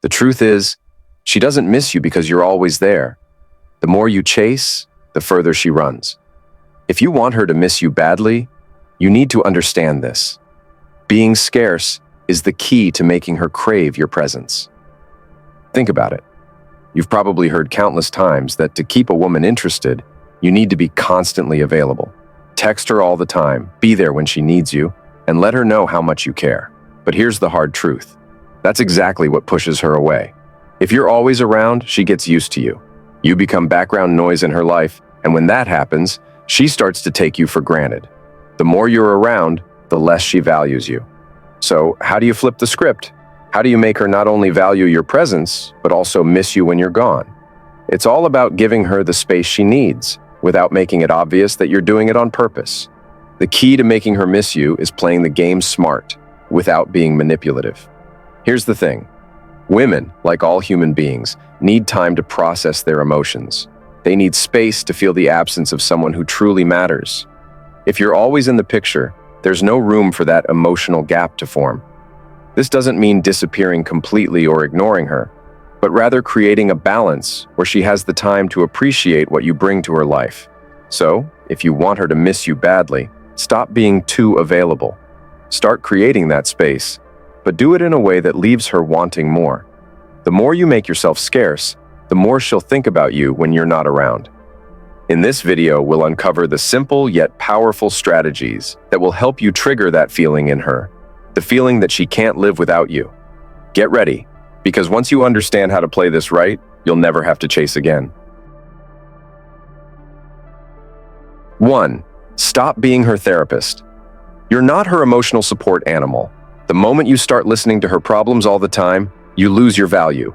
The truth is, she doesn't miss you because you're always there. The more you chase, the further she runs. If you want her to miss you badly, you need to understand this. Being scarce is the key to making her crave your presence. Think about it. You've probably heard countless times that to keep a woman interested, you need to be constantly available. Text her all the time, be there when she needs you, and let her know how much you care. But here's the hard truth. That's exactly what pushes her away. If you're always around, she gets used to you. You become background noise in her life, and when that happens, she starts to take you for granted. The more you're around, the less she values you. So, how do you flip the script? How do you make her not only value your presence, but also miss you when you're gone? It's all about giving her the space she needs, without making it obvious that you're doing it on purpose. The key to making her miss you is playing the game smart, without being manipulative. Here's the thing. Women, like all human beings, need time to process their emotions. They need space to feel the absence of someone who truly matters. If you're always in the picture, there's no room for that emotional gap to form. This doesn't mean disappearing completely or ignoring her, but rather creating a balance where she has the time to appreciate what you bring to her life. So, if you want her to miss you badly, stop being too available. Start creating that space, but do it in a way that leaves her wanting more. The more you make yourself scarce, the more she'll think about you when you're not around. In this video, we'll uncover the simple yet powerful strategies that will help you trigger that feeling in her, the feeling that she can't live without you. Get ready, because once you understand how to play this right, you'll never have to chase again. 1. Stop being her therapist. You're not her emotional support animal. The moment you start listening to her problems all the time, you lose your value.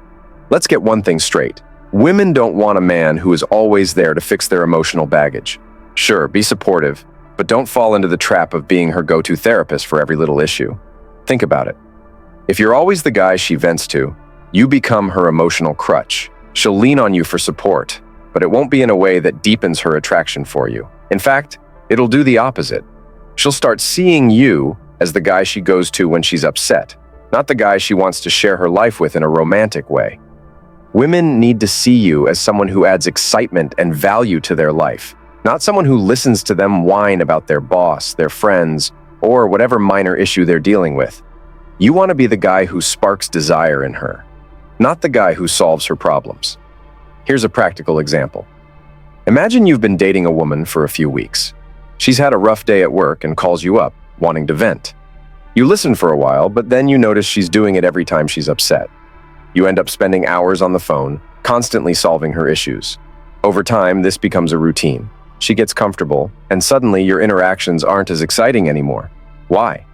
Let's get one thing straight. Women don't want a man who is always there to fix their emotional baggage. Sure, be supportive, but don't fall into the trap of being her go-to therapist for every little issue. Think about it. If you're always the guy she vents to, you become her emotional crutch. She'll lean on you for support, but it won't be in a way that deepens her attraction for you. In fact, it'll do the opposite. She'll start seeing you as the guy she goes to when she's upset, not the guy she wants to share her life with in a romantic way. Women need to see you as someone who adds excitement and value to their life, not someone who listens to them whine about their boss, their friends, or whatever minor issue they're dealing with. You want to be the guy who sparks desire in her, not the guy who solves her problems. Here's a practical example. Imagine you've been dating a woman for a few weeks. She's had a rough day at work and calls you up, wanting to vent. You listen for a while, but then you notice she's doing it every time she's upset. You end up spending hours on the phone, constantly solving her issues. Over time, this becomes a routine. She gets comfortable, and suddenly your interactions aren't as exciting anymore. Why?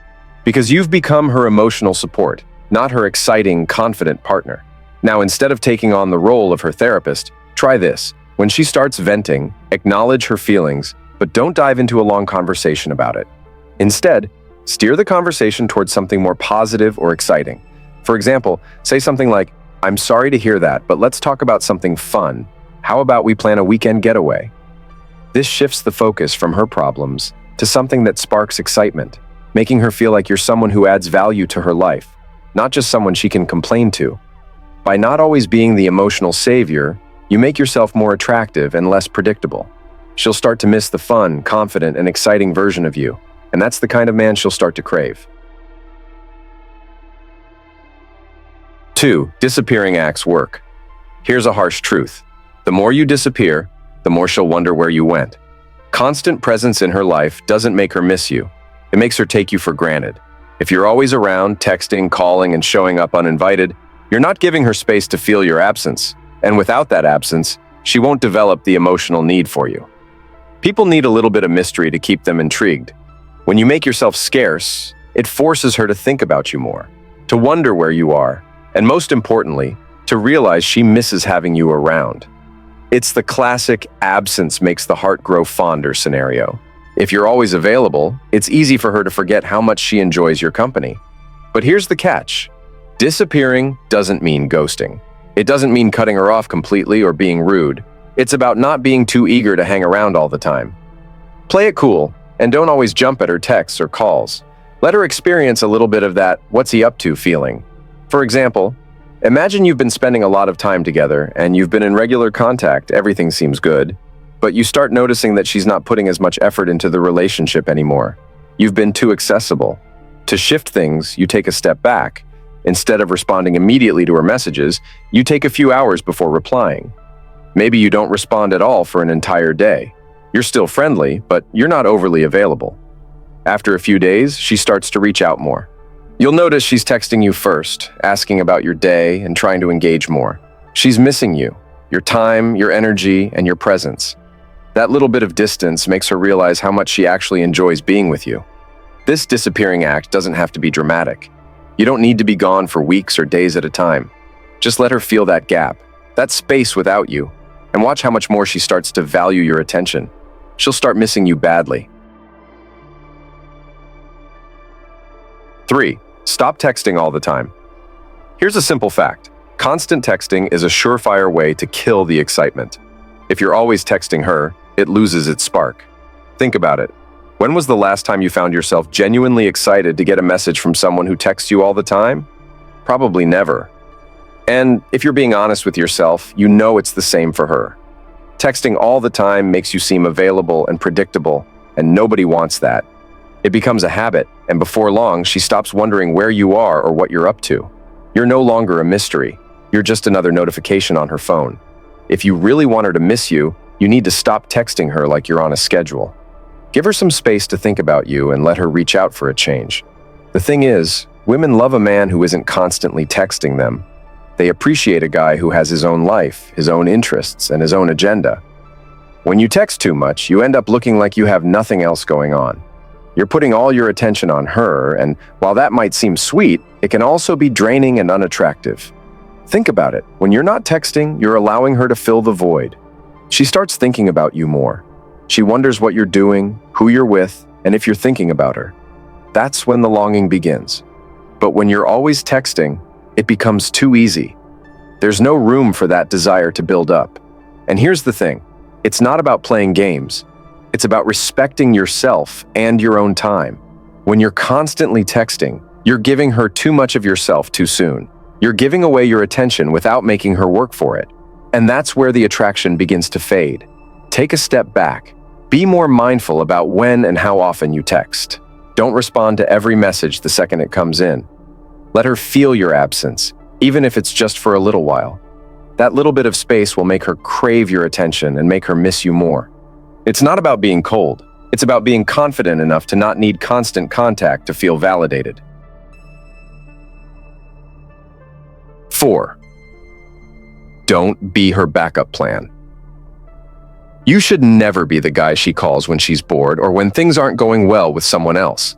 Because you've become her emotional support, not her exciting, confident partner. Now, instead of taking on the role of her therapist, try this. When she starts venting, acknowledge her feelings, but don't dive into a long conversation about it. Instead, steer the conversation towards something more positive or exciting. For example, say something like, "I'm sorry to hear that, but let's talk about something fun. How about we plan a weekend getaway?" This shifts the focus from her problems to something that sparks excitement, making her feel like you're someone who adds value to her life, not just someone she can complain to. By not always being the emotional savior, you make yourself more attractive and less predictable. She'll start to miss the fun, confident, and exciting version of you, and that's the kind of man she'll start to crave. 2. Disappearing acts work. Here's a harsh truth. The more you disappear, the more she'll wonder where you went. Constant presence in her life doesn't make her miss you. It makes her take you for granted. If you're always around, texting, calling, and showing up uninvited, you're not giving her space to feel your absence. And without that absence, she won't develop the emotional need for you. People need a little bit of mystery to keep them intrigued. When you make yourself scarce, it forces her to think about you more, to wonder where you are, and most importantly, to realize she misses having you around. It's the classic absence makes the heart grow fonder scenario. If you're always available, it's easy for her to forget how much she enjoys your company. But here's the catch. Disappearing doesn't mean ghosting. It doesn't mean cutting her off completely or being rude. It's about not being too eager to hang around all the time. Play it cool, and don't always jump at her texts or calls. Let her experience a little bit of that "what's he up to" feeling. For example, Imagine you've been spending a lot of time together and you've been in regular contact, everything seems good, but you start noticing that she's not putting as much effort into the relationship anymore. You've been too accessible. To shift things, you take a step back. Instead of responding immediately to her messages, you take a few hours before replying. Maybe you don't respond at all for an entire day. You're still friendly, but you're not overly available. After a few days, she starts to reach out more. You'll notice she's texting you first, asking about your day and trying to engage more. She's missing you, your time, your energy, and your presence. That little bit of distance makes her realize how much she actually enjoys being with you. This disappearing act doesn't have to be dramatic. You don't need to be gone for weeks or days at a time. Just let her feel that gap, that space without you, and watch how much more she starts to value your attention. She'll start missing you badly. 3. Stop texting all the time. Here's a simple fact. Constant texting is a surefire way to kill the excitement. If you're always texting her, it loses its spark. Think about it. When was the last time you found yourself genuinely excited to get a message from someone who texts you all the time? Probably never. And if you're being honest with yourself, you know it's the same for her. Texting all the time makes you seem available and predictable, and nobody wants that. It becomes a habit, and before long, she stops wondering where you are or what you're up to. You're no longer a mystery. You're just another notification on her phone. If you really want her to miss you, you need to stop texting her like you're on a schedule. Give her some space to think about you and let her reach out for a change. The thing is, women love a man who isn't constantly texting them. They appreciate a guy who has his own life, his own interests, and his own agenda. When you text too much, you end up looking like you have nothing else going on. You're putting all your attention on her, and while that might seem sweet, it can also be draining and unattractive. Think about it. When you're not texting, you're allowing her to fill the void. She starts thinking about you more. She wonders what you're doing, who you're with, and if you're thinking about her. That's when the longing begins. But when you're always texting, it becomes too easy. There's no room for that desire to build up. And here's the thing. It's not about playing games. It's about respecting yourself and your own time. When you're constantly texting, you're giving her too much of yourself too soon. You're giving away your attention without making her work for it. And that's where the attraction begins to fade. Take a step back. Be more mindful about when and how often you text. Don't respond to every message the second it comes in. Let her feel your absence, even if it's just for a little while. That little bit of space will make her crave your attention and make her miss you more. It's not about being cold. It's about being confident enough to not need constant contact to feel validated. 4. Don't be her backup plan. You should never be the guy she calls when she's bored or when things aren't going well with someone else.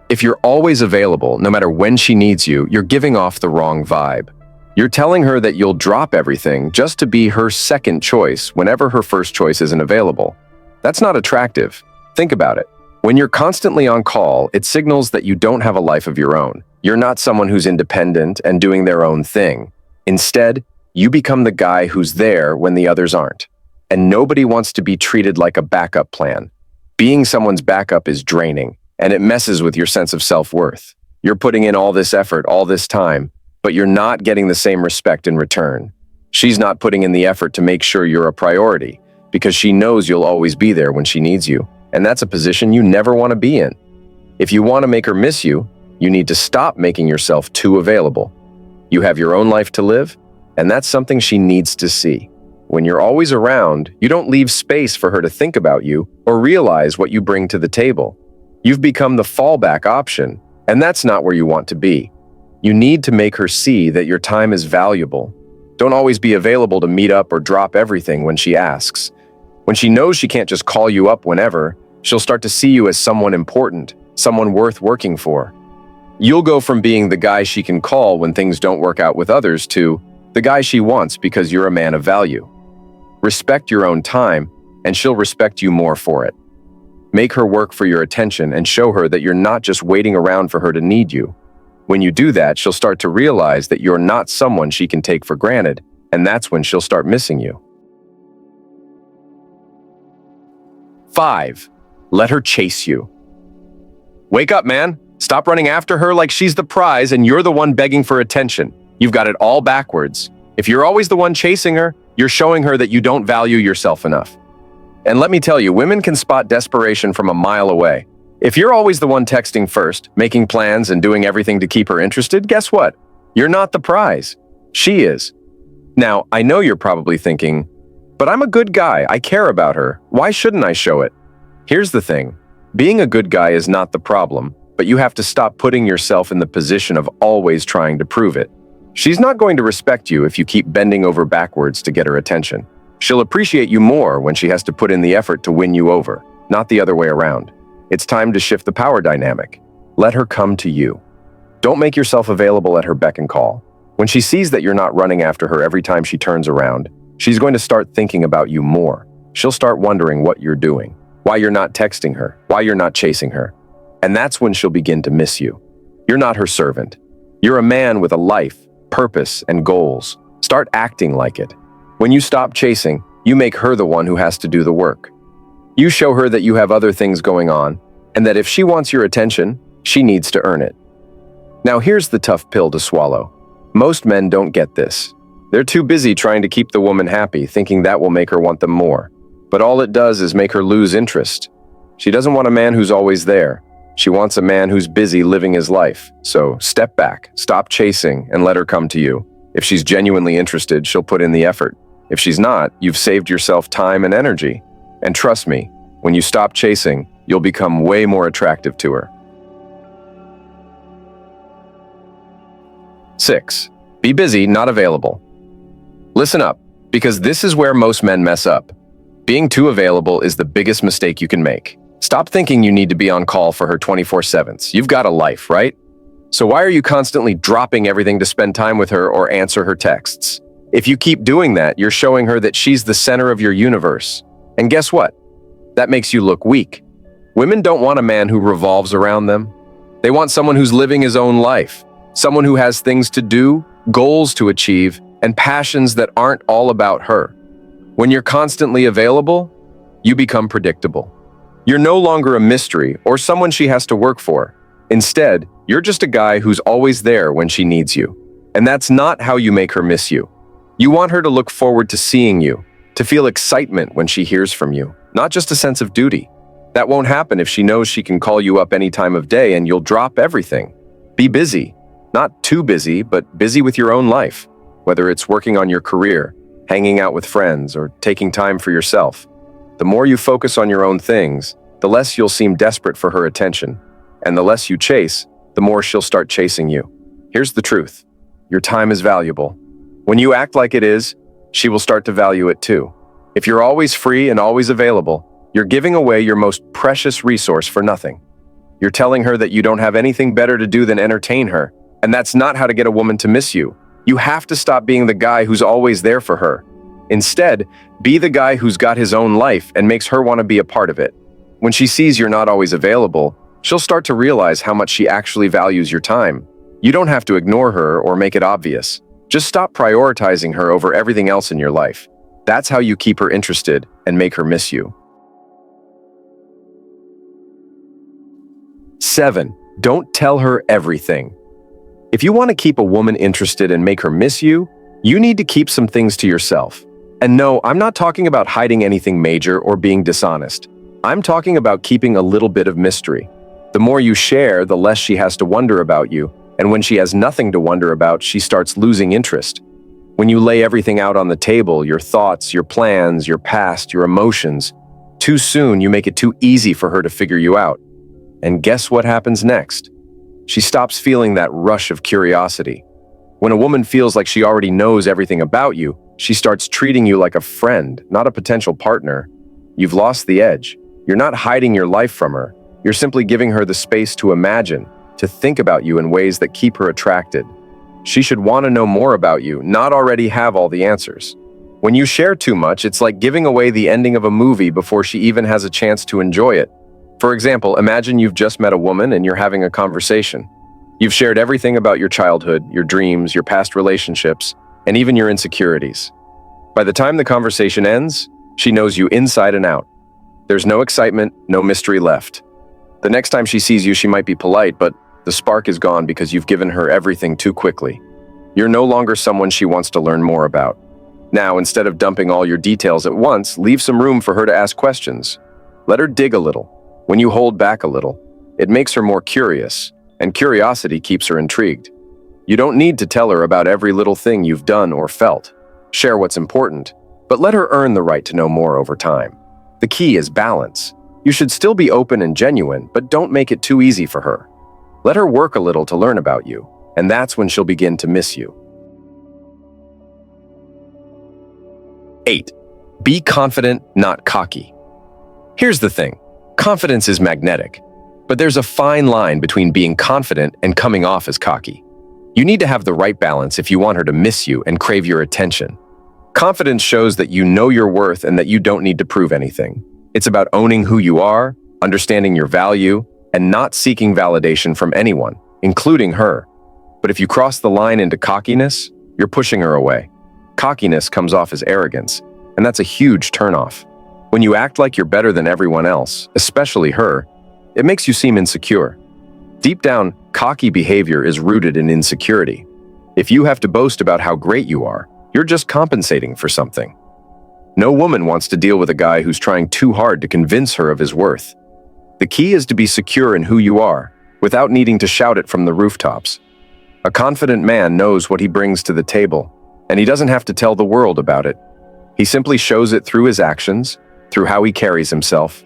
If you're always available, no matter when she needs you, you're giving off the wrong vibe. You're telling her that you'll drop everything just to be her second choice whenever her first choice isn't available. That's not attractive. Think about it. When you're constantly on call, it signals that you don't have a life of your own. You're not someone who's independent and doing their own thing. Instead, you become the guy who's there when the others aren't. And nobody wants to be treated like a backup plan. Being someone's backup is draining, and it messes with your sense of self-worth. You're putting in all this effort, all this time, but you're not getting the same respect in return. She's not putting in the effort to make sure you're a priority, because she knows you'll always be there when she needs you, and that's a position you never want to be in. If you want to make her miss you, you need to stop making yourself too available. You have your own life to live, and that's something she needs to see. When you're always around, you don't leave space for her to think about you or realize what you bring to the table. You've become the fallback option, and that's not where you want to be. You need to make her see that your time is valuable. Don't always be available to meet up or drop everything when she asks. When she knows she can't just call you up whenever, she'll start to see you as someone important, someone worth working for. You'll go from being the guy she can call when things don't work out with others to the guy she wants because you're a man of value. Respect your own time, and she'll respect you more for it. Make her work for your attention and show her that you're not just waiting around for her to need you. When you do that, she'll start to realize that you're not someone she can take for granted, and that's when she'll start missing you. 5. Let her chase you. Wake up, man. Stop running after her like she's the prize and you're the one begging for attention. You've got it all backwards. If you're always the one chasing her, you're showing her that you don't value yourself enough. And let me tell you, women can spot desperation from a mile away. If you're always the one texting first, making plans and doing everything to keep her interested, guess what? You're not the prize. She is. Now, I know you're probably thinking, but I'm a good guy. I care about her. Why shouldn't I show it? Here's the thing. Being a good guy is not the problem, but you have to stop putting yourself in the position of always trying to prove it. She's not going to respect you if you keep bending over backwards to get her attention. She'll appreciate you more when she has to put in the effort to win you over, not the other way around. It's time to shift the power dynamic. Let her come to you. Don't make yourself available at her beck and call. When she sees that you're not running after her every time she turns around, she's going to start thinking about you more. She'll start wondering what you're doing, why you're not texting her, why you're not chasing her. And that's when she'll begin to miss you. You're not her servant. You're a man with a life, purpose, and goals. Start acting like it. When you stop chasing, you make her the one who has to do the work. You show her that you have other things going on, and that if she wants your attention, she needs to earn it. Now here's the tough pill to swallow. Most men don't get this. They're too busy trying to keep the woman happy, thinking that will make her want them more. But all it does is make her lose interest. She doesn't want a man who's always there. She wants a man who's busy living his life. So step back, stop chasing, and let her come to you. If she's genuinely interested, she'll put in the effort. If she's not, you've saved yourself time and energy. And trust me, when you stop chasing, you'll become way more attractive to her. 6. Be busy, not available. Listen up, because this is where most men mess up. Being too available is the biggest mistake you can make. Stop thinking you need to be on call for her 24/7. You've got a life, right? So why are you constantly dropping everything to spend time with her or answer her texts? If you keep doing that, you're showing her that she's the center of your universe. And guess what? That makes you look weak. Women don't want a man who revolves around them. They want someone who's living his own life, someone who has things to do, goals to achieve, and passions that aren't all about her. When you're constantly available, you become predictable. You're no longer a mystery or someone she has to work for. Instead, you're just a guy who's always there when she needs you. And that's not how you make her miss you. You want her to look forward to seeing you, to feel excitement when she hears from you, not just a sense of duty. That won't happen if she knows she can call you up any time of day and you'll drop everything. Be busy. Not too busy, but busy with your own life, whether it's working on your career, hanging out with friends, or taking time for yourself. The more you focus on your own things, the less you'll seem desperate for her attention. And the less you chase, the more she'll start chasing you. Here's the truth. Your time is valuable. When you act like it is, she will start to value it too. If you're always free and always available, you're giving away your most precious resource for nothing. You're telling her that you don't have anything better to do than entertain her, and that's not how to get a woman to miss you. You have to stop being the guy who's always there for her. Instead, be the guy who's got his own life and makes her want to be a part of it. When she sees you're not always available, she'll start to realize how much she actually values your time. You don't have to ignore her or make it obvious. Just stop prioritizing her over everything else in your life. That's how you keep her interested and make her miss you. 7. Don't tell her everything. If you want to keep a woman interested and make her miss you, you need to keep some things to yourself. And no, I'm not talking about hiding anything major or being dishonest. I'm talking about keeping a little bit of mystery. The more you share, the less she has to wonder about you, and when she has nothing to wonder about, she starts losing interest. When you lay everything out on the table, your thoughts, your plans, your past, your emotions, too soon you make it too easy for her to figure you out. And guess what happens next? She stops feeling that rush of curiosity. When a woman feels like she already knows everything about you, she starts treating you like a friend, not a potential partner. You've lost the edge. You're not hiding your life from her. You're simply giving her the space to imagine, to think about you in ways that keep her attracted. She should want to know more about you, not already have all the answers. When you share too much, it's like giving away the ending of a movie before she even has a chance to enjoy it. For example, imagine you've just met a woman and you're having a conversation. You've shared everything about your childhood, your dreams, your past relationships, and even your insecurities. By the time the conversation ends, she knows you inside and out. There's no excitement, no mystery left. The next time she sees you, she might be polite, but the spark is gone because you've given her everything too quickly. You're no longer someone she wants to learn more about. Now, instead of dumping all your details at once, leave some room for her to ask questions. Let her dig a little. When you hold back a little, it makes her more curious, and curiosity keeps her intrigued. You don't need to tell her about every little thing you've done or felt. Share what's important, but let her earn the right to know more over time. The key is balance. You should still be open and genuine, but don't make it too easy for her. Let her work a little to learn about you, and that's when she'll begin to miss you. 8. Be confident, not cocky. Here's the thing. Confidence is magnetic, but there's a fine line between being confident and coming off as cocky. You need to have the right balance if you want her to miss you and crave your attention. Confidence shows that you know your worth and that you don't need to prove anything. It's about owning who you are, understanding your value, and not seeking validation from anyone, including her. But if you cross the line into cockiness, you're pushing her away. Cockiness comes off as arrogance, and that's a huge turnoff. When you act like you're better than everyone else, especially her, it makes you seem insecure. Deep down, cocky behavior is rooted in insecurity. If you have to boast about how great you are, you're just compensating for something. No woman wants to deal with a guy who's trying too hard to convince her of his worth. The key is to be secure in who you are, without needing to shout it from the rooftops. A confident man knows what he brings to the table, and he doesn't have to tell the world about it. He simply shows it through his actions, through how he carries himself,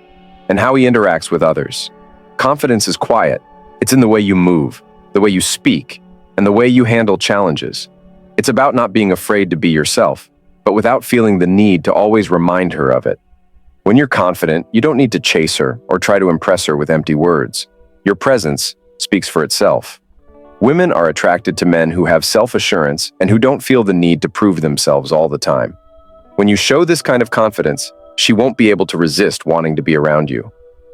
and how he interacts with others. Confidence is quiet. It's in the way you move, the way you speak, and the way you handle challenges. It's about not being afraid to be yourself, but without feeling the need to always remind her of it. When you're confident, you don't need to chase her or try to impress her with empty words. Your presence speaks for itself. Women are attracted to men who have self-assurance and who don't feel the need to prove themselves all the time. When you show this kind of confidence, she won't be able to resist wanting to be around you.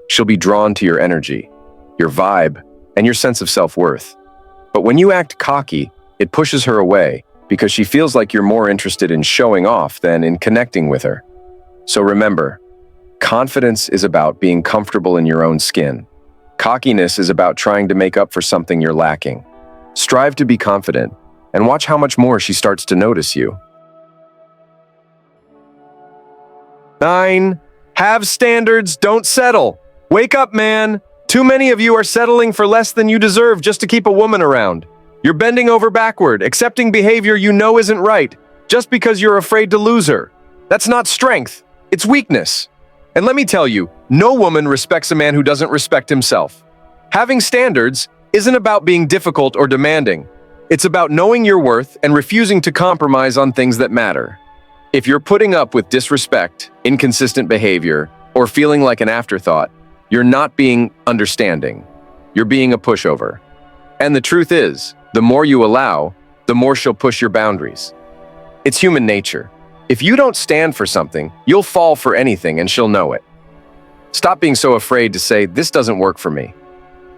She'll be drawn to your energy, your vibe, and your sense of self-worth. But when you act cocky, it pushes her away because she feels like you're more interested in showing off than in connecting with her. So remember, confidence is about being comfortable in your own skin. Cockiness is about trying to make up for something you're lacking. Strive to be confident, and watch how much more she starts to notice you. 9. Have standards, don't settle. Wake up, man. Too many of you are settling for less than you deserve just to keep a woman around. You're bending over backward, accepting behavior you know isn't right, just because you're afraid to lose her. That's not strength, it's weakness. And let me tell you, no woman respects a man who doesn't respect himself. Having standards isn't about being difficult or demanding. It's about knowing your worth and refusing to compromise on things that matter. If you're putting up with disrespect, inconsistent behavior, or feeling like an afterthought, you're not being understanding. You're being a pushover. And the truth is, the more you allow, the more she'll push your boundaries. It's human nature. If you don't stand for something, you'll fall for anything and she'll know it. Stop being so afraid to say, "This doesn't work for me."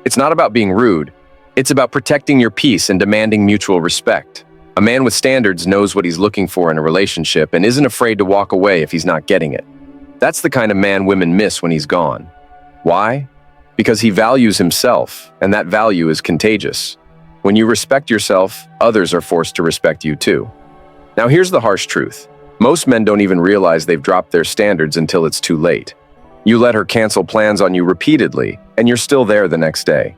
It's not about being rude. It's about protecting your peace and demanding mutual respect. A man with standards knows what he's looking for in a relationship and isn't afraid to walk away if he's not getting it. That's the kind of man women miss when he's gone. Why? Because he values himself, and that value is contagious. When you respect yourself, others are forced to respect you too. Now here's the harsh truth. Most men don't even realize they've dropped their standards until it's too late. You let her cancel plans on you repeatedly, and you're still there the next day.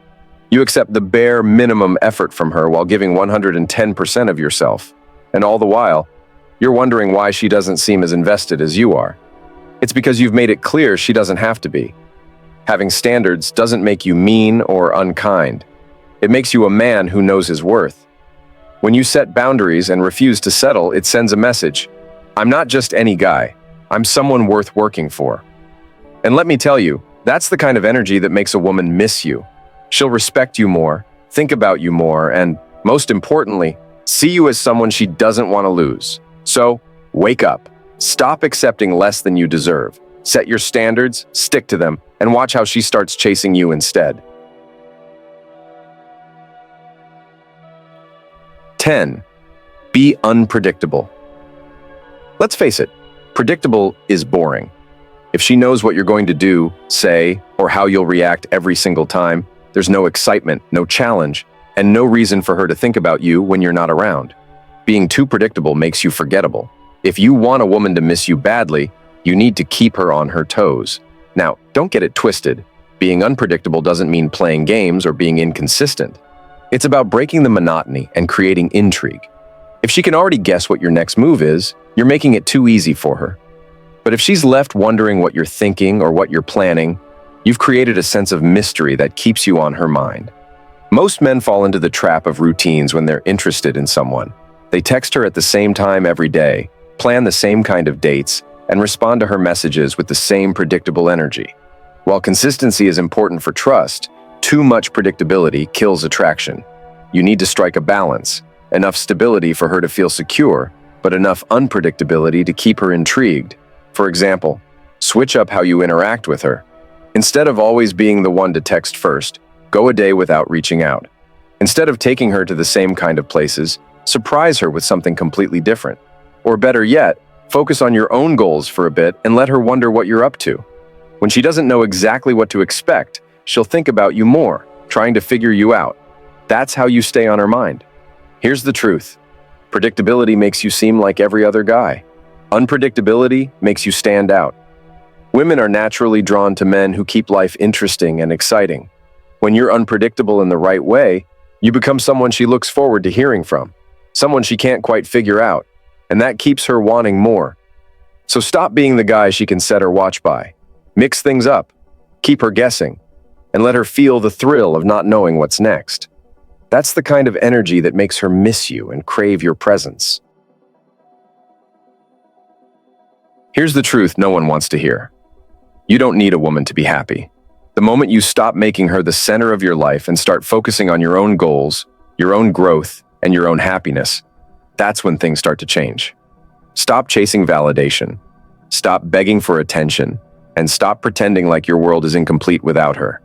You accept the bare minimum effort from her while giving 110% of yourself. And all the while, you're wondering why she doesn't seem as invested as you are. It's because you've made it clear she doesn't have to be. Having standards doesn't make you mean or unkind. It makes you a man who knows his worth. When you set boundaries and refuse to settle, it sends a message. I'm not just any guy. I'm someone worth working for. And let me tell you, that's the kind of energy that makes a woman miss you. She'll respect you more, think about you more, and, most importantly, see you as someone she doesn't want to lose. So, wake up. Stop accepting less than you deserve. Set your standards, stick to them, and watch how she starts chasing you instead. 10. Be unpredictable. Let's face it, predictable is boring. If she knows what you're going to do, say, or how you'll react every single time, there's no excitement, no challenge, and no reason for her to think about you when you're not around. Being too predictable makes you forgettable. If you want a woman to miss you badly, you need to keep her on her toes. Now, don't get it twisted. Being unpredictable doesn't mean playing games or being inconsistent. It's about breaking the monotony and creating intrigue. If she can already guess what your next move is, you're making it too easy for her. But if she's left wondering what you're thinking or what you're planning, you've created a sense of mystery that keeps you on her mind. Most men fall into the trap of routines when they're interested in someone. They text her at the same time every day, plan the same kind of dates, and respond to her messages with the same predictable energy. While consistency is important for trust, too much predictability kills attraction. You need to strike a balance, enough stability for her to feel secure, but enough unpredictability to keep her intrigued. For example, switch up how you interact with her. Instead of always being the one to text first, go a day without reaching out. Instead of taking her to the same kind of places, surprise her with something completely different. Or better yet, focus on your own goals for a bit and let her wonder what you're up to. When she doesn't know exactly what to expect, she'll think about you more, trying to figure you out. That's how you stay on her mind. Here's the truth. Predictability makes you seem like every other guy. Unpredictability makes you stand out. Women are naturally drawn to men who keep life interesting and exciting. When you're unpredictable in the right way, you become someone she looks forward to hearing from, someone she can't quite figure out, and that keeps her wanting more. So stop being the guy she can set her watch by. Mix things up, keep her guessing, and let her feel the thrill of not knowing what's next. That's the kind of energy that makes her miss you and crave your presence. Here's the truth no one wants to hear. You don't need a woman to be happy. The moment you stop making her the center of your life and start focusing on your own goals, your own growth, and your own happiness, that's when things start to change. Stop chasing validation. Stop begging for attention. And stop pretending like your world is incomplete without her.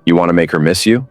You want to make her miss you?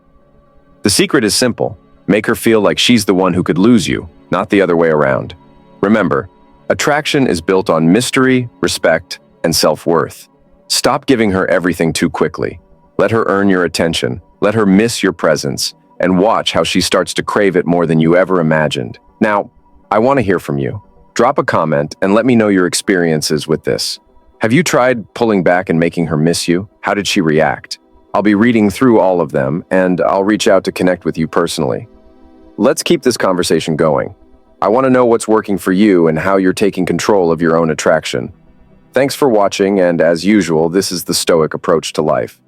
The secret is simple. Make her feel like she's the one who could lose you, not the other way around. Remember, attraction is built on mystery, respect, and self-worth. Stop giving her everything too quickly. Let her earn your attention, let her miss your presence, and watch how she starts to crave it more than you ever imagined. Now, I want to hear from you. Drop a comment and let me know your experiences with this. Have you tried pulling back and making her miss you? How did she react? I'll be reading through all of them, and I'll reach out to connect with you personally. Let's keep this conversation going. I want to know what's working for you and how you're taking control of your own attraction. Thanks for watching, and as usual, this is the Stoic approach to life.